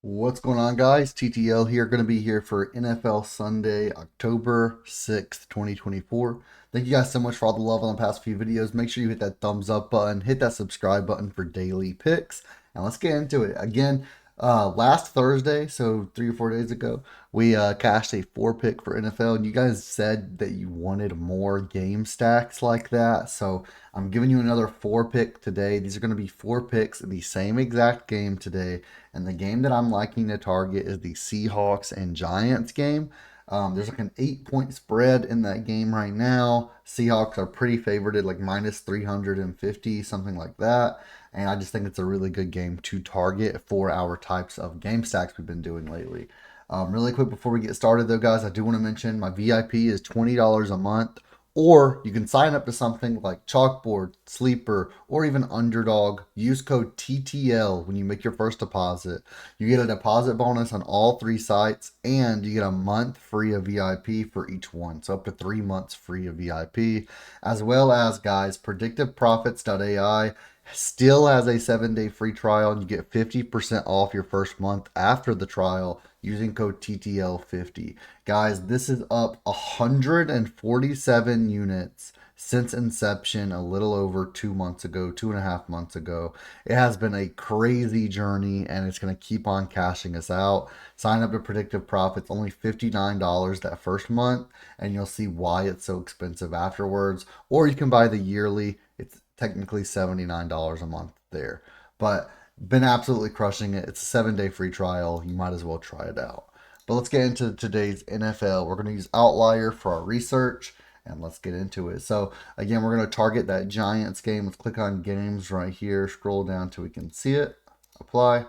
What's going on, guys? TTL here, going to be here for NFL Sunday, October 6th, 2024. Thank you guys so much for all the love on the past few videos. Make sure you hit that thumbs up button, hit that subscribe button for daily picks, and let's get into it. Again, last Thursday, so 3 or 4 days ago, we cashed a 4 pick for NFL, and you guys said that you wanted more game stacks like that. So I'm giving you another 4 pick today. These are going to be 4 picks in the same exact game today. And the game that I'm liking to target is the Seahawks and Giants game. There's like an 8 point spread in that game right now. Seahawks are pretty favorited, like minus 350, something like that. And I just think it's a really good game to target for our types of game stacks we've been doing lately. Really quick before we get started, though, guys, I do want to mention my VIP is $20 a month. Or you can sign up to something like Chalkboard, Sleeper, or even UnderDog. Use code TTL when you make your first deposit. You get a deposit bonus on all 3 sites, and you get a month free of VIP for each one. So up to 3 months free of VIP. As well as, guys, PredictiveProfits.ai still has a 7-day free trial, and you get 50% off your first month after the trial using code TTL50. Guys, this is up 147 units since inception a little over 2 months ago, 2.5 months ago. It has been a crazy journey, and it's going to keep on cashing us out. Sign up to Predictive Profits, only $59 that first month, and you'll see why it's so expensive afterwards. Or you can buy the yearly. It's technically $79 a month there. But been absolutely crushing it. It's a 7-day free trial. You might as well try it out. But let's get into today's NFL. We're going to use Outlier for our research, and let's get into it. So again, we're going to target that Giants game. Let's click on games right here, scroll down till we can see it, apply.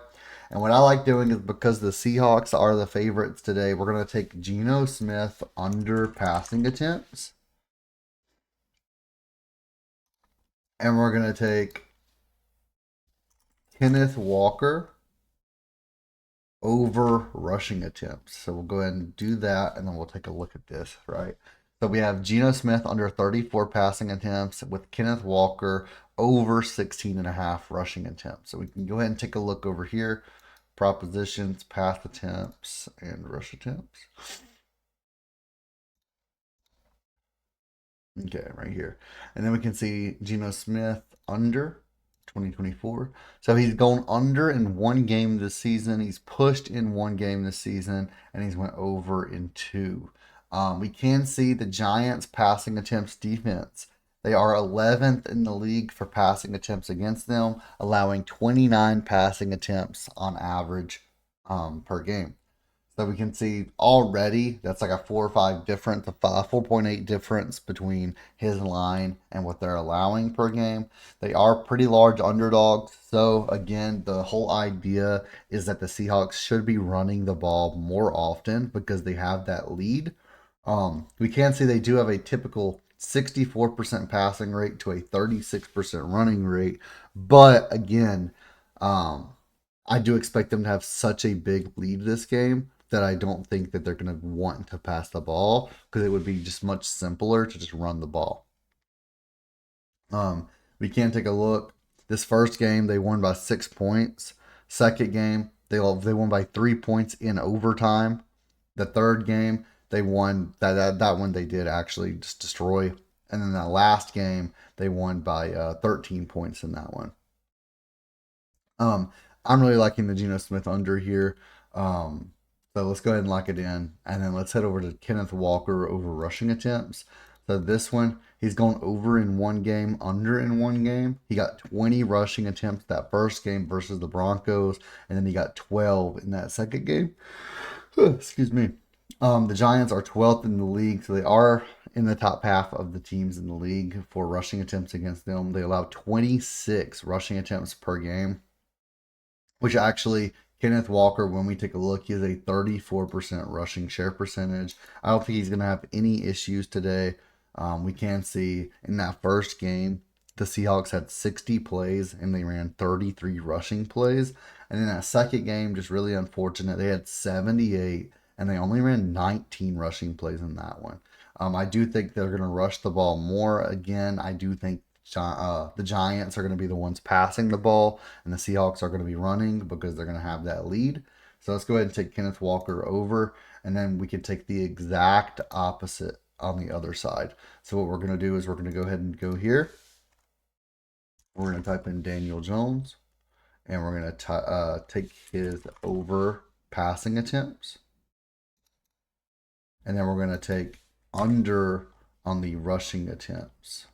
And what I like doing is, because the Seahawks are the favorites today, we're going to take Geno Smith under passing attempts. And we're going to take Kenneth Walker over rushing attempts. So we'll go ahead and do that, and then we'll take a look at this, right? So we have Geno Smith under 34 passing attempts with Kenneth Walker over 16.5 rushing attempts. So we can go ahead and take a look over here. Propositions, pass attempts, and rush attempts. Okay, right here. And then we can see Geno Smith under 2024. So he's gone under in one game this season. He's pushed in one game this season, and he's went over in two. We can see the Giants' passing attempts defense. They are 11th in the league for passing attempts against them, allowing 29 passing attempts on average per game. So we can see already that's like a 4 or 5 difference, a 4.8 difference between his line and what they're allowing per game. They are pretty large underdogs. So again, the whole idea is that the Seahawks should be running the ball more often because they have that lead. We can see they do have a typical 64% passing rate to a 36% running rate. But again, I do expect them to have such a big lead this game that I don't think that they're going to want to pass the ball, because it would be just much simpler to just run the ball. We can take a look. This first game, they won by 6 points. Second game, they won by 3 points in overtime. The third game, they won that one. They did actually just destroy. And then that last game, they won by 13 points in that one. I'm really liking the Geno Smith under here. So let's go ahead and lock it in. And then let's head over to Kenneth Walker over rushing attempts. So this one, he's gone over in one game, under in one game. He got 20 rushing attempts that first game versus the Broncos, and then he got 12 in that second game. Excuse me. The Giants are 12th in the league, so they are in the top half of the teams in the league for rushing attempts against them. They allow 26 rushing attempts per game, which actually Kenneth Walker, when we take a look, he has a 34% rushing share percentage. I don't think he's going to have any issues today. We can see in that first game, the Seahawks had 60 plays and they ran 33 rushing plays. And in that second game, just really unfortunate, they had 78 and they only ran 19 rushing plays in that one. I do think they're going to rush the ball more. Again, I do think the Giants are going to be the ones passing the ball, and the Seahawks are going to be running because they're going to have that lead. So let's go ahead and take Kenneth Walker over, and then we can take the exact opposite on the other side. So what we're going to do is we're going to go ahead and go here. We're going to type in Daniel Jones, and we're going to take his over passing attempts. And then we're going to take under on the rushing attempts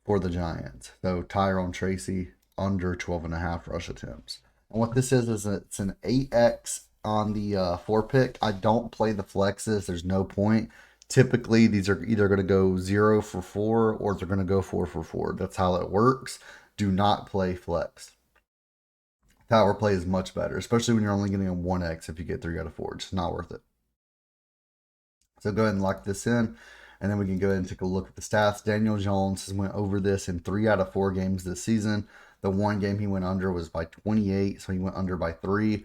for the Giants. So Tyrone Tracy under 12.5 rush attempts. And what this is it's an 8x on the 4 pick. I don't play the flexes. There's no point. Typically, these are either going to go 0 for 4 or they're going to go 4 for 4. That's how it works. Do not play flex. Power play is much better, especially when you're only getting a 1x if you get 3 out of 4. It's not worth it. So go ahead and lock this in, and then we can go ahead and take a look at the stats. Daniel Jones has went over this in 3 out of 4 games this season. The one game he went under was by 28, so he went under by 3.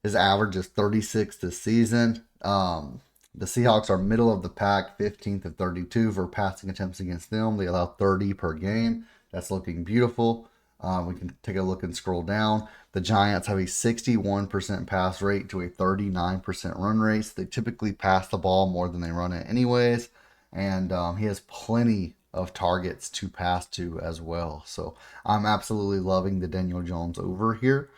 His average is 36 this season. The Seahawks are middle of the pack, 15th of 32 for passing attempts against them. They allow 30 per game. That's looking beautiful. We can take a look and scroll down. The Giants have a 61% pass rate to a 39% run rate. So they typically pass the ball more than they run it anyways. And he has plenty of targets to pass to as well. So I'm absolutely loving the Daniel Jones over here.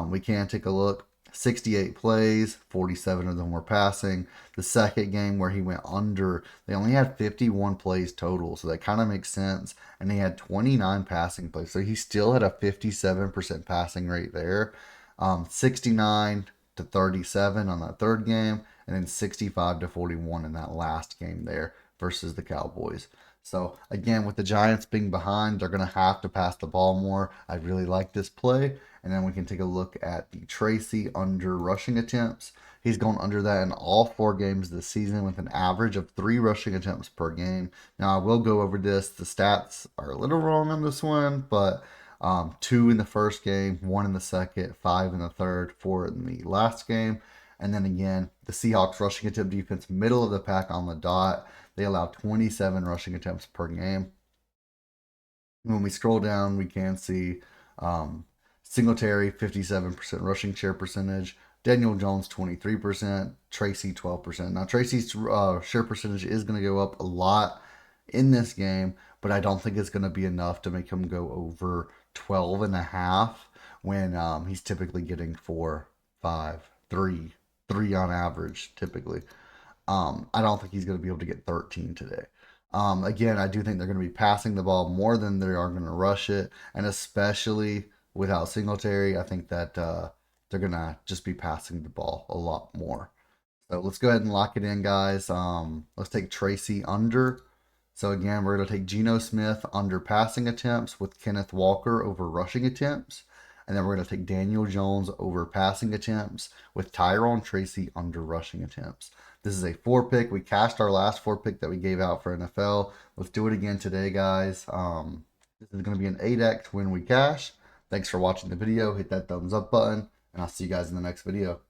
We can take a look. 68 plays, 47 of them were passing. The second game where he went under, they only had 51 plays total, so that kind of makes sense. And they had 29 passing plays, so he still had a 57% passing rate there. 69 to 37 on that third game, and then 65 to 41 in that last game there versus the Cowboys. So again, with the Giants being behind, they're going to have to pass the ball more. I really like this play. And then we can take a look at the Tracy under rushing attempts. He's gone under that in all 4 games this season with an average of 3 rushing attempts per game. Now, I will go over this. The stats are a little wrong on this one, but 2 in the first game, 1 in the second, 5 in the third, 4 in the last game. And then again, the Seahawks rushing attempt defense, middle of the pack on the dot. They allow 27 rushing attempts per game. When we scroll down, we can see Singletary, 57% rushing share percentage. Daniel Jones, 23%. Tracy, 12%. Now, Tracy's share percentage is going to go up a lot in this game, but I don't think it's going to be enough to make him go over 12.5 when he's typically getting 4, 5, 3 on average, typically. I don't think he's going to be able to get 13 today. Again, I do think they're going to be passing the ball more than they are going to rush it, and especially without Singletary, I think that they're going to just be passing the ball a lot more. So let's go ahead and lock it in, guys. Let's take Tracy under. So again, we're going to take Geno Smith under passing attempts with Kenneth Walker over rushing attempts. And then we're going to take Daniel Jones over passing attempts with Tyrone Tracy under rushing attempts. This is a 4 pick. We cashed our last 4 pick that we gave out for NFL. Let's do it again today, guys. This is going to be an 8x when we cash. Thanks for watching the video. Hit that thumbs up button, and I'll see you guys in the next video.